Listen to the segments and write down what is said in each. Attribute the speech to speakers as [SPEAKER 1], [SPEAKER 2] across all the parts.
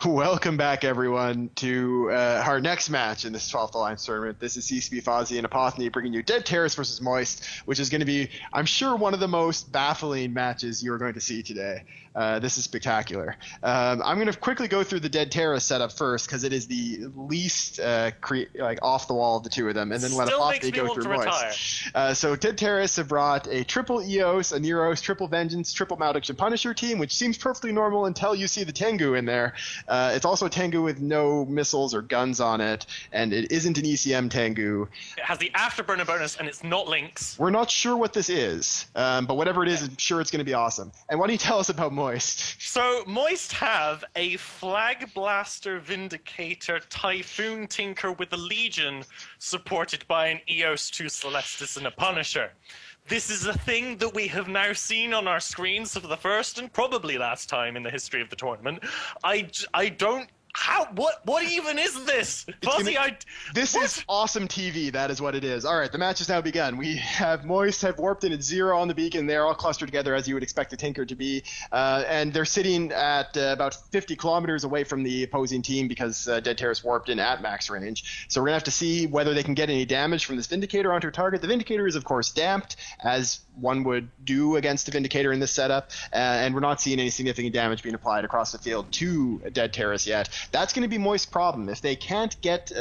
[SPEAKER 1] Welcome back, everyone, to our next match in this 12th Alliance tournament. This is CCP Fozzie and Apothony bringing you Dead Terrace versus Moist, which is going to be, I'm sure, one of the most baffling matches you're going to see today. This is spectacular. I'm going to quickly go through the Dead Terrace setup first because it is the least off the wall of the two of them, and then let Apothony go through Moist. So Dead Terrace have brought a triple Eos, a Neros, triple Vengeance, triple Malediction and Punisher team, which seems perfectly normal until you see the Tengu in there. It's also a Tengu with no missiles or guns on it, and it isn't an ECM Tengu.
[SPEAKER 2] It has the Afterburner bonus, and it's not Lynx.
[SPEAKER 1] We're not sure what this is, but whatever it is, I'm sure it's going to be awesome. And why don't you tell us about Moist?
[SPEAKER 2] So Moist have a Flag Blaster Vindicator Typhoon Tinker with a Legion, supported by an Eos, 2 Celestis, and a Punisher. This is a thing that we have now seen on our screens for the first and probably last time in the history of the tournament. I don't... What even is this?
[SPEAKER 1] This is awesome TV. That is what it is. All right, the match has now begun. We have Moist have warped in at 0 on the beacon. They're all clustered together as you would expect a Tinker to be, and they're sitting at about 50 kilometers away from the opposing team because Dead Terrace warped in at max range. So we're gonna have to see whether they can get any damage from this Vindicator onto a target. The Vindicator is of course damped, as one would do against a Vindicator in this setup, and we're not seeing any significant damage being applied across the field to Dead Terrace yet. That's going to be Moist's problem. If they can't get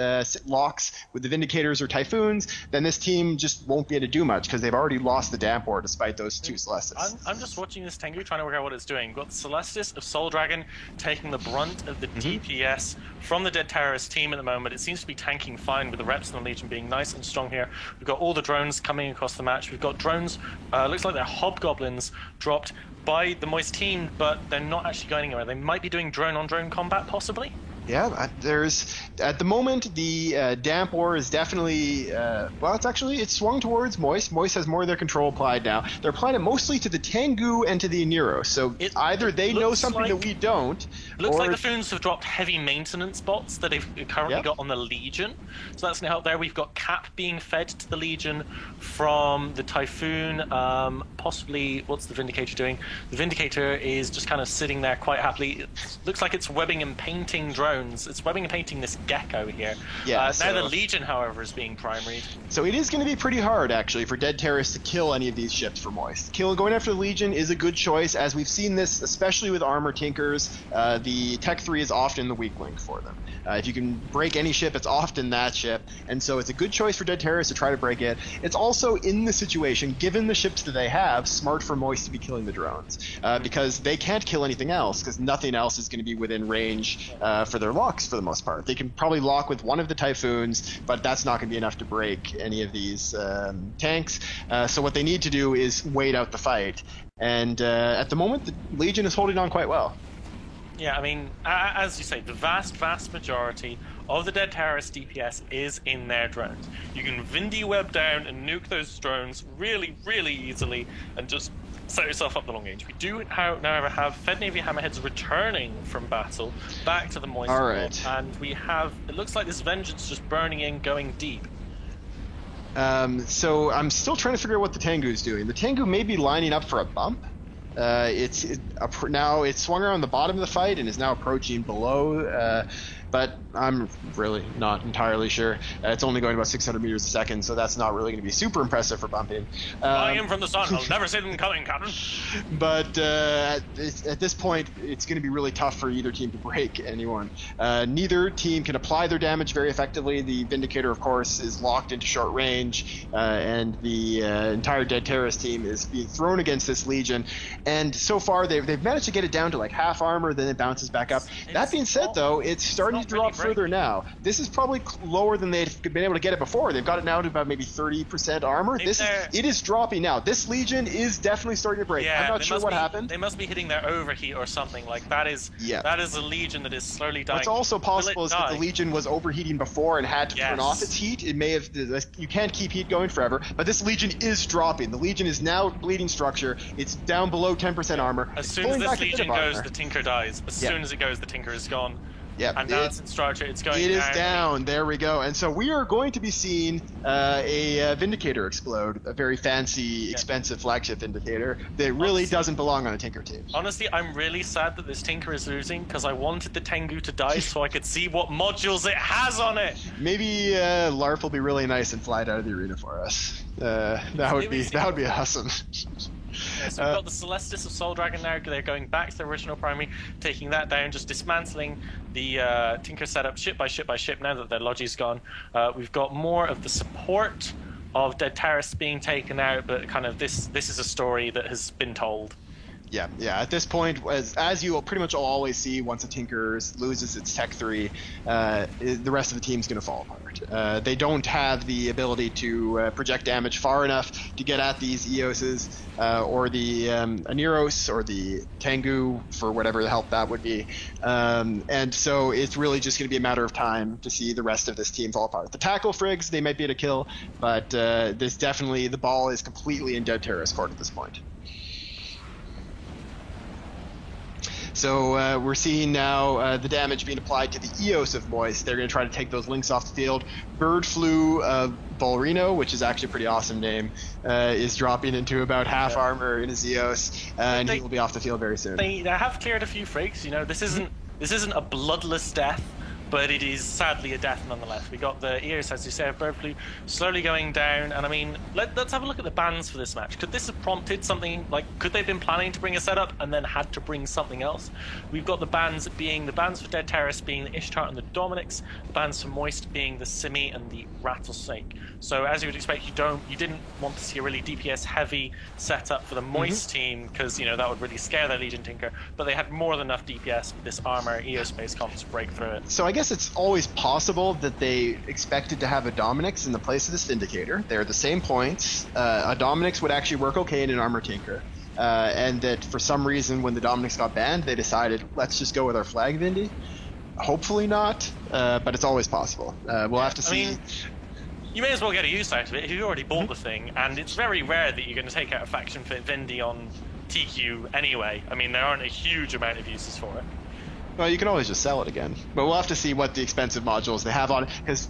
[SPEAKER 1] locks with the Vindicators or Typhoons, then this team just won't be able to do much because they've already lost the Damp War despite those 2 Celestis.
[SPEAKER 2] I'm just watching this Tengu, trying to work out what it's doing. We've got the Celestis of Soul Dragon taking the brunt of the DPS from the Dead Terrace team at the moment. It seems to be tanking fine with the Reps and the Legion being nice and strong here. We've got all the drones coming across the match. We've got drones, looks like they're Hobgoblins dropped by the Moist team, but they're not actually going anywhere. They might be doing drone-on-drone combat, possibly.
[SPEAKER 1] Yeah, there's at the moment the Damp War is definitely it's swung towards Moist. Moist has more of their control applied now. They're applying it mostly to the Tengu and to the Nero. So either they know something that we don't.
[SPEAKER 2] Looks like the Foons have dropped heavy maintenance bots that they've currently got on the Legion. So that's going to help there. We've got Cap being fed to the Legion from the Typhoon. Possibly, what's the Vindicator doing? The Vindicator is just kind of sitting there quite happily. It looks like it's webbing and painting drones. It's webbing and painting this Gecko here. Yeah, now the Legion, however, is being primaried.
[SPEAKER 1] So it is going to be pretty hard, actually, for Dead Terrace to kill any of these ships for Moist. Going after the Legion is a good choice, as we've seen this, especially with Armor Tinkers. The Tech 3 is often the weak link for them. If you can break any ship, it's often that ship, and so it's a good choice for Dead Terrace to try to break it. It's also, in the situation, given the ships that they have, smart for Moist to be killing the drones, because they can't kill anything else, because nothing else is going to be within range for their locks for the most part. They can probably lock with one of the Typhoons, but that's not going to be enough to break any of these tanks. So what they need to do is wait out the fight, and at the moment the Legion is holding on quite well.
[SPEAKER 2] Yeah, I mean, as you say, the vast majority of the Dead Terrace DPS is in their drones. You can Vindy web down and nuke those drones really easily and just set yourself up the long range. We do now have Fed Navy Hammerheads returning from battle back to the Moist world, and we have, it looks like this Vengeance just burning in, going deep.
[SPEAKER 1] So I'm still trying to figure out what the Tengu's doing. The Tengu may be lining up for a bump. Now it's swung around the bottom of the fight and is now approaching below, but I'm really not entirely sure. It's only going about 600 meters a second, so that's not really going to be super impressive for bumping.
[SPEAKER 2] I am from the sun. I'll never see them coming, Captain.
[SPEAKER 1] But at this point, it's going to be really tough for either team to break anyone. Neither team can apply their damage very effectively. The Vindicator, of course, is locked into short range, and the entire Dead Terrace team is being thrown against this Legion. And so far, they've managed to get it down to like half armor, then it bounces back up. That being said, though, it's starting to drop further now. This is probably lower than they've been able to get it before. They've got it now to about maybe 30% armor. It is dropping now. This Legion is definitely starting to break. I'm not sure what happened.
[SPEAKER 2] They must be hitting their overheat or something. Like that is a Legion that is slowly dying.
[SPEAKER 1] What's also possible is that the Legion was overheating before and had to turn off its heat. It may have. You can't keep heat going forever. But this Legion is dropping. The Legion is now bleeding structure. It's down below 10% armor.
[SPEAKER 2] As soon as this Legion goes, the Tinker dies. As soon as it goes, the Tinker is gone.
[SPEAKER 1] Yep.
[SPEAKER 2] And now it's in structure. It's going down.
[SPEAKER 1] It is down. There we go. And so we are going to be seeing a Vindicator explode, a very fancy, expensive flagship Vindicator that really doesn't belong on a Tinker team.
[SPEAKER 2] Honestly, I'm really sad that this Tinker is losing because I wanted the Tengu to die so I could see what modules it has on it.
[SPEAKER 1] Maybe Larf will be really nice and fly it out of the arena for us. That would be awesome.
[SPEAKER 2] Yeah, so we've got the Celestis of Soul Dragon now. They're going back to their original primary, taking that down, just dismantling the Tinker setup ship by ship by ship now that their Logi's gone. We've got more of the support of Dead Terrace being taken out, but kind of this is a story that has been told.
[SPEAKER 1] Yeah. At this point, as you will pretty much always see, once a Tinker loses its Tech 3, the rest of the team's going to fall apart. They don't have the ability to project damage far enough to get at these Eoses or the Aneros or the Tengu for whatever the help that would be. And so it's really just going to be a matter of time to see the rest of this team fall apart. The Tackle Frigs, they might be able to kill, but there's definitely the ball is completely in Dead Terrace court at this point. So we're seeing now the damage being applied to the Eos of Moist. They're going to try to take those links off the field. Bird Flu Bolrino, which is actually a pretty awesome name, is dropping into about half armor in his Eos, and he will be off the field very soon.
[SPEAKER 2] They have cleared a few freaks. You know, this isn't a bloodless death, but it is sadly a death nonetheless. We got the Eos, as you said, Bird Flu slowly going down, and I mean, let's have a look at the bans for this match. Could this have prompted something, like, could they have been planning to bring a setup and then had to bring something else? We've got the bans for Dead Terrace being the Ishtar and the Dominix, the bans for Moist being the Simi and the Rattlesnake. So as you would expect, you didn't want to see a really DPS heavy setup for the Moist team, because, you know, that would really scare their Legion Tinker, but they had more than enough DPS with this armor Eos based comp to break through it.
[SPEAKER 1] So I guess it's always possible that they expected to have a Dominix in the place of this Vindicator. They're the same points. A Dominix would actually work okay in an Armor Tinker. And that for some reason when the Dominix got banned, they decided, let's just go with our Flag Vindy. Hopefully not, but it's always possible. We'll have to see.
[SPEAKER 2] I mean, you may as well get a use out of it if you've already bought the thing, and it's very rare that you're going to take out a faction fit Vindy on TQ anyway. I mean, there aren't a huge amount of uses for it.
[SPEAKER 1] Well, you can always just sell it again. But we'll have to see what the expensive modules they have on it. Because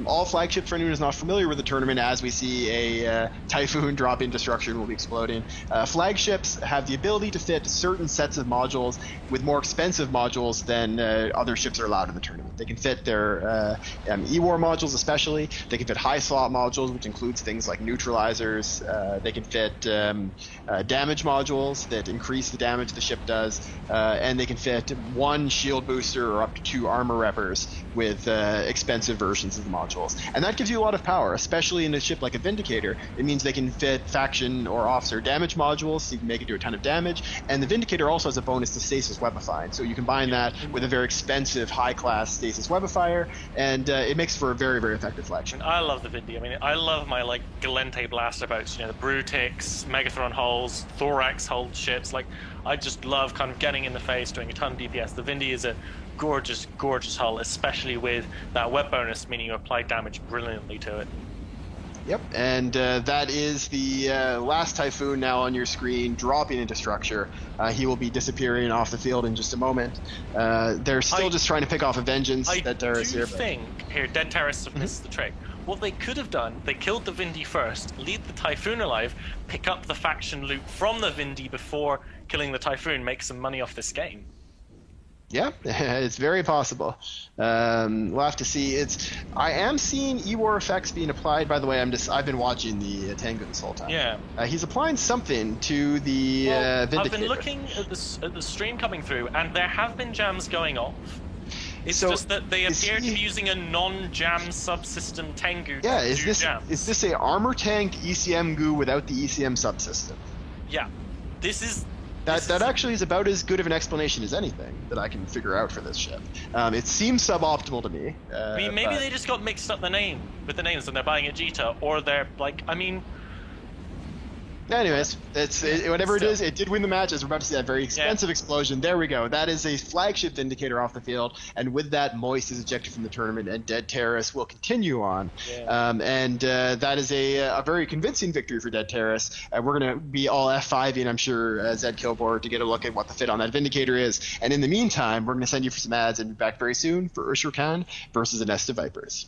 [SPEAKER 1] all flagships, for anyone who's not familiar with the tournament, as we see a Typhoon drop in Destruction will be exploding. Flagships have the ability to fit certain sets of modules with more expensive modules than other ships are allowed in the tournament. They can fit their E-War modules especially. They can fit high slot modules, which includes things like neutralizers. They can fit damage modules that increase the damage the ship does. And they can fit one shield booster or up to 2 armor reppers with expensive versions of the modules. And that gives you a lot of power, especially in a ship like a Vindicator. It means they can fit faction or officer damage modules, so you can make it do a ton of damage. And the Vindicator also has a bonus to Stasis Webifying, so you combine that with a very expensive high-class Stasis Webifier, and it makes for a very, very effective flagship.
[SPEAKER 2] I love the Vindy. I mean, I love my, like, Galente blaster boats, you know, the Brutix, Megathron hulls, Thorax hulled ships. Like, I just love kind of getting in the face, doing a ton of DPS. The Vindy is a gorgeous, gorgeous hull, especially with that web bonus, meaning you apply damage brilliantly to it.
[SPEAKER 1] Yep, and that is the last Typhoon now on your screen, dropping into structure. He will be disappearing off the field in just a moment. They're still just trying to pick off a vengeance that Terrace here.
[SPEAKER 2] Dead Terrace have missed the trick. What they could have done, they killed the Vindy first, leave the Typhoon alive, pick up the faction loot from the Vindy before killing the Typhoon, make some money off this game.
[SPEAKER 1] Yeah, it's very possible. We'll have to see. I am seeing E-War effects being applied. By the way, I've been watching the Tengu this whole time.
[SPEAKER 2] Yeah.
[SPEAKER 1] He's applying something to the Vindicator.
[SPEAKER 2] I've been looking at the stream coming through, and there have been jams going off. It's just that they appear to be using a non-jam subsystem Tengu to do jams.
[SPEAKER 1] Is this a armor tank ECM goo without the ECM subsystem?
[SPEAKER 2] Yeah.
[SPEAKER 1] That actually is about as good of an explanation as anything that I can figure out for this ship. It seems suboptimal to me.
[SPEAKER 2] I mean, maybe they just got mixed up with the names and they're buying a Jita, or they're like, I mean...
[SPEAKER 1] Anyways, whatever it is, it did win the match, as we're about to see that very expensive explosion. There we go. That is a flagship Vindicator off the field, and with that, Moist is ejected from the tournament, and Dead Terrace will continue on. That is a very convincing victory for Dead Terrace. We're going to be all F5ing, I'm sure, Zed Kilgore, to get a look at what the fit on that Vindicator is. And in the meantime, we're going to send you for some ads and be back very soon for Ushur Khan versus a Nest of Vipers.